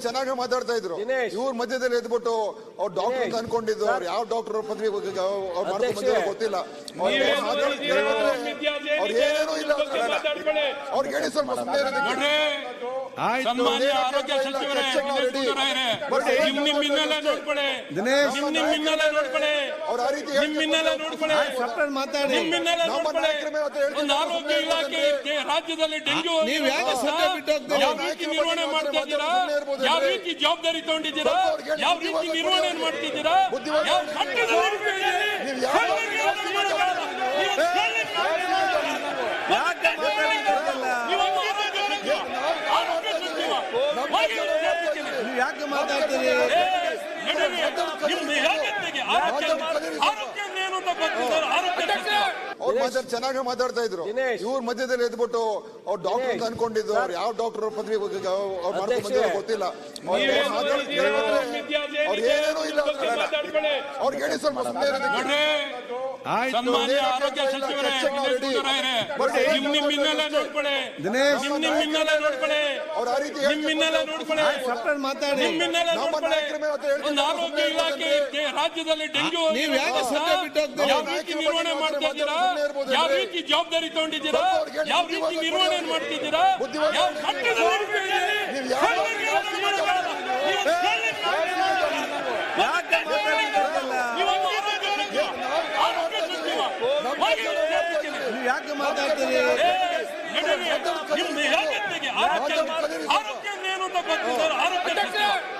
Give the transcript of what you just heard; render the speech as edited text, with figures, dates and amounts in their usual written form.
ಚೆನ್ನಾಗಿ ಮಾತಾಡ್ತಾ ಇದ್ರು. ಇವ್ರ ಮಧ್ಯದಲ್ಲಿ ಎದ್ಬಿಟ್ಟು ಅವ್ರು ಡಾಕ್ಟರ್ ಅಂತ ಅನ್ಕೊಂಡಿದ್ದು, ಅವ್ರು ಯಾವ ಡಾಕ್ಟರ್ ಪದವಿ ಗೊತ್ತಿಲ್ಲ. ಅವ್ರೇನೂ ಇಲ್ಲ. ಅವ್ರಿಗೆ ಹೇಳಿ ಸ್ವಲ್ಪ ಸನ್ಮಾನ್ಯ ಆರೋಗ್ಯ ಸಚಿವರೇ, ನಿಮ್ಮಿನ್ನೆಲ್ಲ ನೋಡ್ಕೊಳ್ಳಿ, ಒಂದು ಆರೋಗ್ಯ ಇಲಾಖೆ ರಾಜ್ಯದಲ್ಲಿ ಡೆಂಗ್ಯೂ ಯಾವ ರೀತಿ ನಿರ್ವಹಣೆ ಮಾಡ್ತಾ ಇದ್ದೀರಾ, ಯಾವ ರೀತಿ ಜವಾಬ್ದಾರಿ ತಗೊಂಡಿದ್ದೀರಾ, ಯಾವ ರೀತಿ ನಿರ್ವಹಣೆ ಮಾಡ್ತಿದ್ದೀರಾ, ಯಾವ ಯಾಕೆ ಮಾತಾಡ್ತೀರಿ? ಅವ್ರು ಚೆನ್ನಾಗಿ ಮಾತಾಡ್ತಾ ಇದ್ರು. ಇವ್ರ ಮಧ್ಯದಲ್ಲಿ ಎದ್ಬಿಟ್ಟು ಅವ್ರು ಡಾಕ್ಟರ್ ಅಂತ ಅನ್ಕೊಂಡಿದ್ದು, ಅವ್ರು ಯಾವ ಡಾಕ್ಟರ್ ಪದವಿ ಗೊತ್ತಿಲ್ಲ. ಅವ್ರೇನೂ ಇಲ್ಲ. ಅವ್ರಿಗೆ ಹೇಳಿ ಸ್ವಲ್ಪ ಸನ್ಮಾನ್ಯ ಆರೋಗ್ಯ ಸಚಿವರೇ, ನಿಮ್ಮಿನ್ನೆಲ್ಲ ನೋಡ್ಕೊಳ್ಳಿ, ಒಂದು ಆರೋಗ್ಯ ಇಲಾಖೆ ರಾಜ್ಯದಲ್ಲಿ ಡೆಂಗ್ಯೂ ಯಾವ ರೀತಿ ನಿರ್ವಹಣೆ ಮಾಡ್ತಾ ಇದ್ದೀರಾ, ಯಾವ ರೀತಿ ಜವಾಬ್ದಾರಿ ತಗೊಂಡಿದ್ದೀರಾ, ಯಾವ ರೀತಿ ನಿರ್ವಹಣೆ ಮಾಡ್ತಿದ್ದೀರಾ, ಯಾವ ಯಾಕೆ ಮಾತಾಡ್ತೀರಿ?